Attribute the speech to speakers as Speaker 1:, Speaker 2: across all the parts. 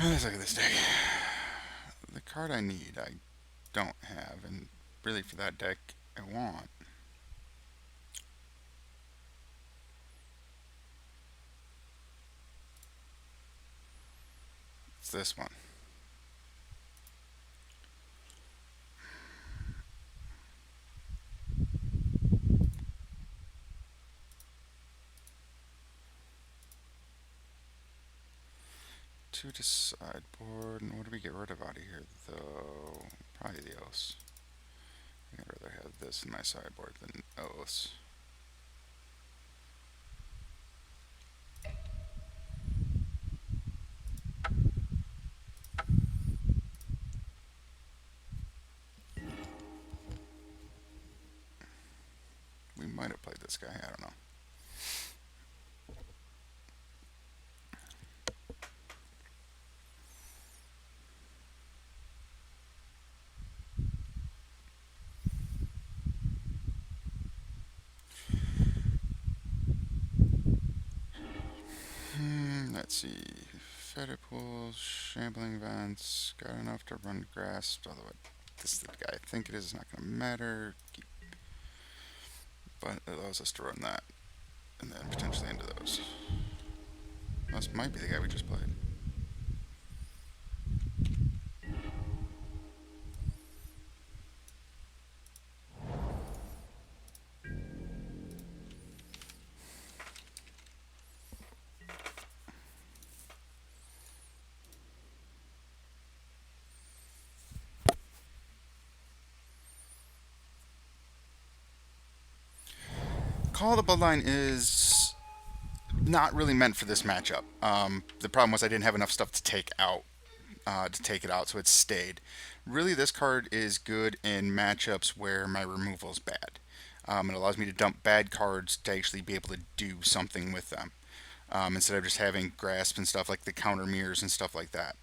Speaker 1: Let's look at this deck. The card I need, I don't have, and really for that deck, I want. It's this one. Two to sideboard, and what do we get rid of out of here, though? Probably the Oaths. I'd rather have this in my sideboard than Oaths. We might have played this guy, I don't know. Let's see. Fetid pools, shambling events, got enough to run grasp, although this is the guy I think it is not going to matter. But it allows us to run that, and then potentially into those. This might be the guy we just played. Call of the Bloodline is not really meant for this matchup. The problem was I didn't have enough stuff to take out, to take it out, so it stayed. Really, this card is good in matchups where my removal is bad. It allows me to dump bad cards to actually be able to do something with them. Instead of just having grasp and stuff like the counter mirrors and stuff like that.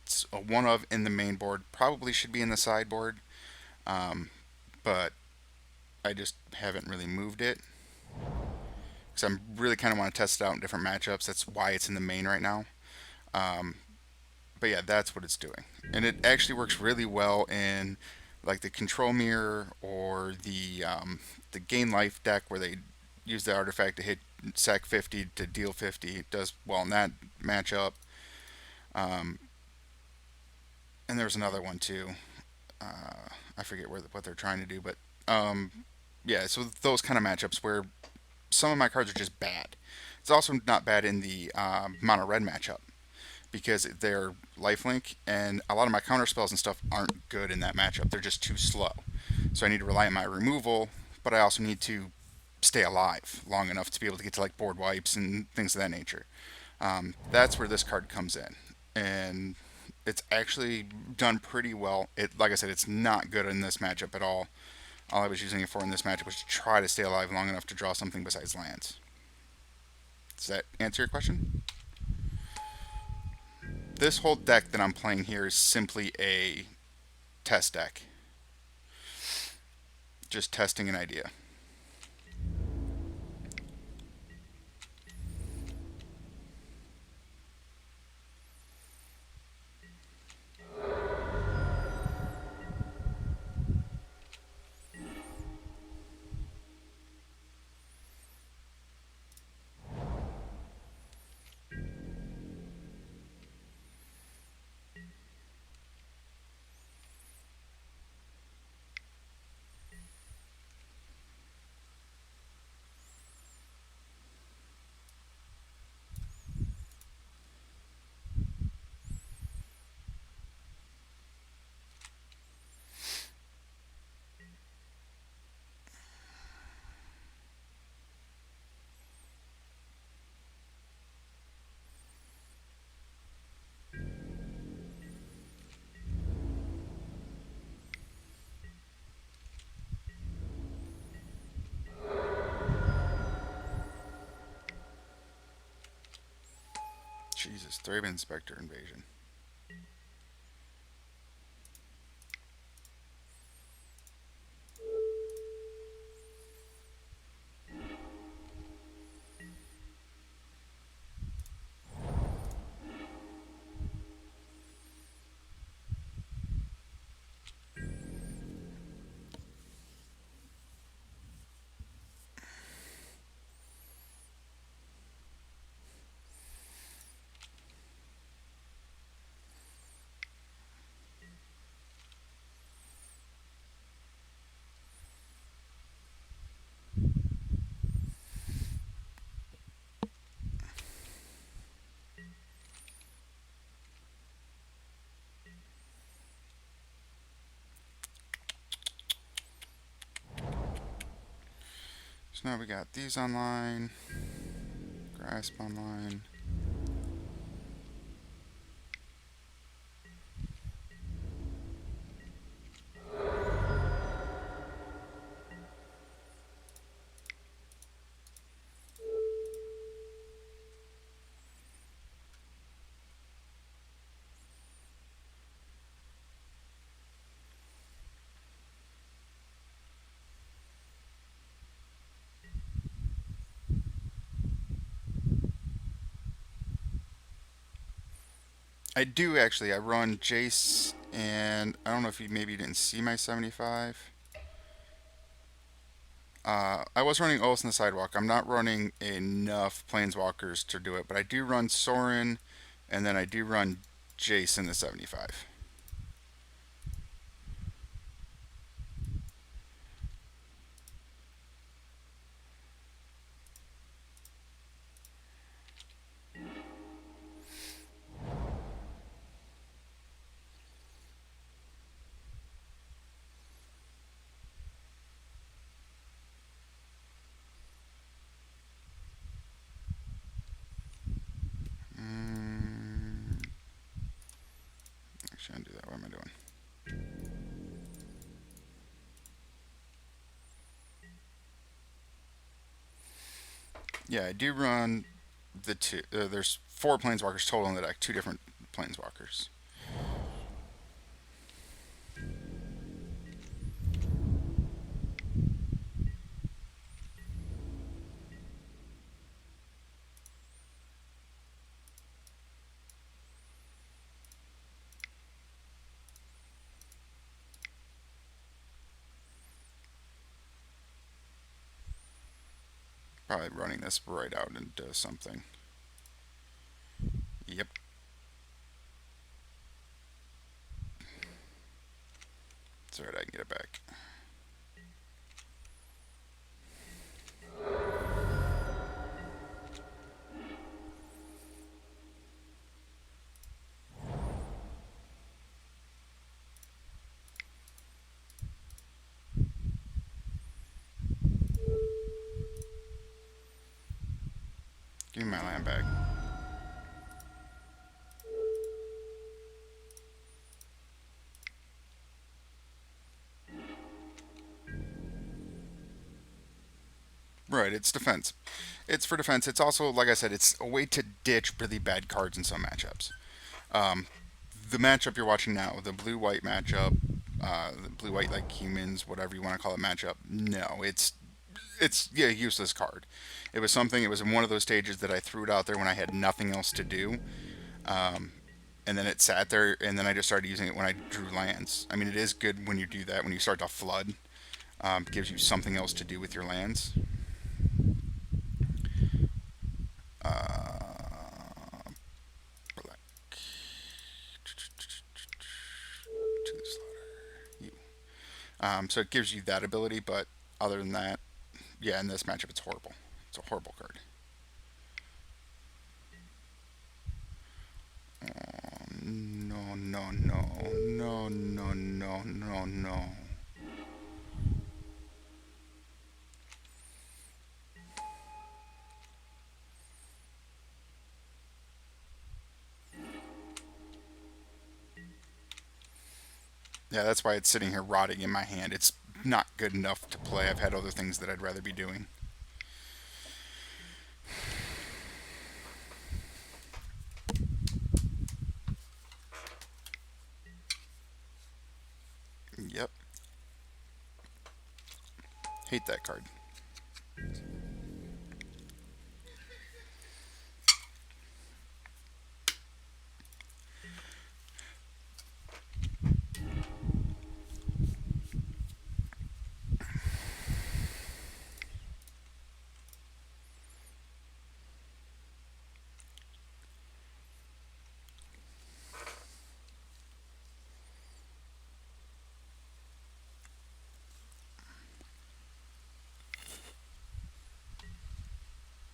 Speaker 1: It's a one of in the main board, probably should be in the sideboard, but I just haven't really moved it because I'm really kind of want to test it out in different matchups. That's why it's in the main right now. Um, but yeah, that's what it's doing, and it actually works really well in like the control mirror or the gain life deck where they use the artifact to hit sack 50 to deal 50. It does well in that matchup. Um, and there's another one too. I forget what they're trying to do, but um, yeah. So those kind of matchups where some of my cards are just bad. It's also not bad in the mono red matchup because they're lifelink, and a lot of my counter spells and stuff aren't good in that matchup. They're just too slow. So I need to rely on my removal, but I also need to stay alive long enough to be able to get to like board wipes and things of that nature. That's where this card comes in, and it's actually done pretty well. It, like I said, it's not good in this matchup at all. All I was using it for in this matchup was to try to stay alive long enough to draw something besides lands. Does that answer your question? This whole deck that I'm playing here is simply a test deck, just testing an idea. Jesus, Thraben Inspector Invasion. So now we got these online, Grasp online. I do actually. I run Jace, and I don't know if you maybe didn't see my 75. I was running Oath in the Sidewalk. I'm not running enough Planeswalkers to do it, but I do run Sorin, and then I do run Jace in the 75. Mm, actually, I do that. What am I doing? Yeah, I do run the two. There's four Planeswalkers total in the deck, two different Planeswalkers. Probably running this right out into something. Yep. It's alright, I can get it back. Give me my land back. Right, it's defense. It's for defense. It's also, like I said, it's a way to ditch really bad cards in some matchups. Um, the matchup you're watching now, the blue-white matchup, the blue-white like humans, whatever you want to call it matchup. No, it's yeah, a useless card. It was something. It was in one of those stages that I threw it out there when I had nothing else to do, um, and then it sat there, and then I just started using it when I drew lands. I mean, it is good when you do that when you start to flood. Gives you something else to do with your lands. Black to the slaughter. You. So it gives you that ability, but other than that, yeah, in this matchup, it's horrible. It's a horrible card. No, no, no, no, no, no, no, no. Yeah, that's why it's sitting here rotting in my hand. It's not good enough to play. I've had other things that I'd rather be doing. Yep. Hate that card.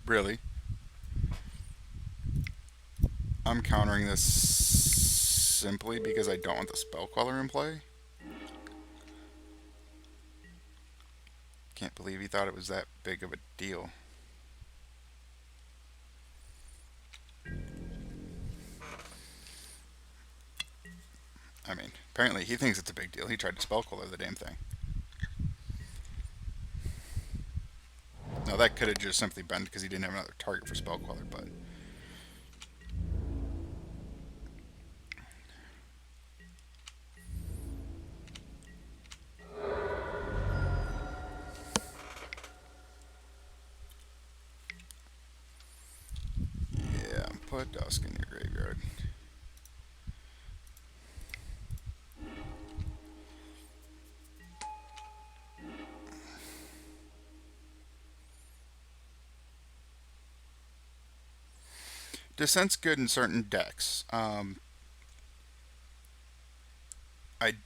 Speaker 1: Really. I'm countering this simply because I don't want the spell queller in play. Can't believe he thought it was that big of a deal. I mean, apparently he thinks it's a big deal. He tried to spell color the damn thing. Now that could have just simply been because he didn't have another target for spell color, but yeah, put Dusk in your graveyard. Descent's good in certain decks. I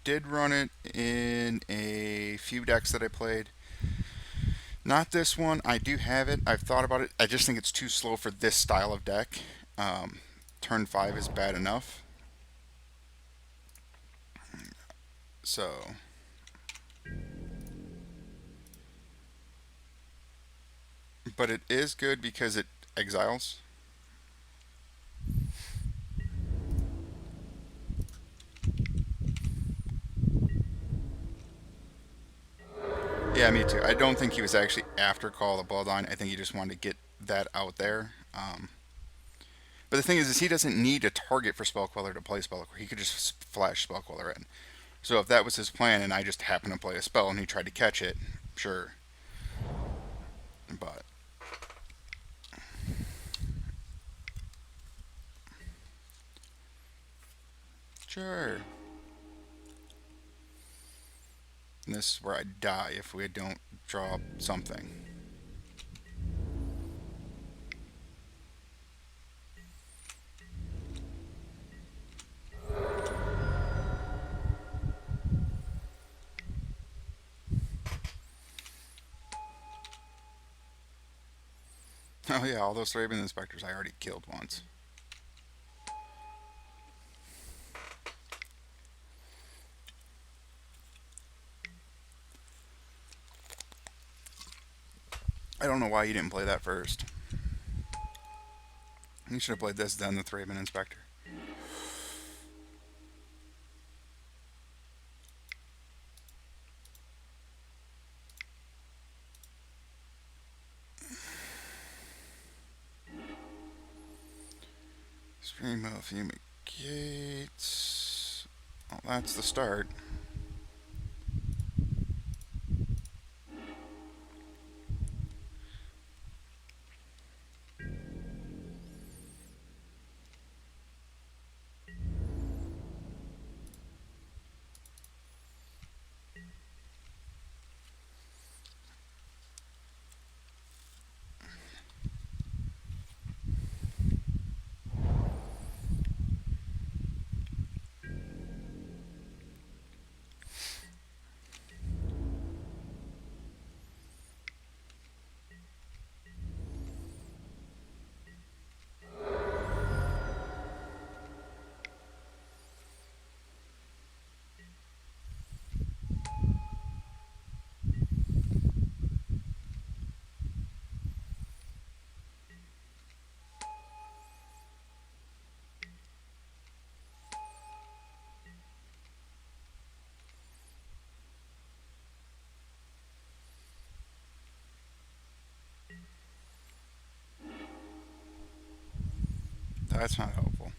Speaker 1: did run it in a few decks that I played. Not this one. I do have it. I've thought about it. I just think it's too slow for this style of deck. Um, Turn 5 is bad enough. So, but it is good because it exiles. Yeah, me too. I don't think he was actually after Call of the Bloodline. I think he just wanted to get that out there. But the thing is he doesn't need a target for Spell Queller to play Spell Queller. He could just flash Spell Queller in. So if that was his plan and I just happened to play a spell and he tried to catch it, sure. But sure. And this is where I die if we don't draw something. Oh yeah, all those Thraben Inspectors I already killed once. I don't know why you didn't play that first. You should have played this, then the Thraben Inspector. Stream of Fumigates. Well, that's the start. That's not helpful.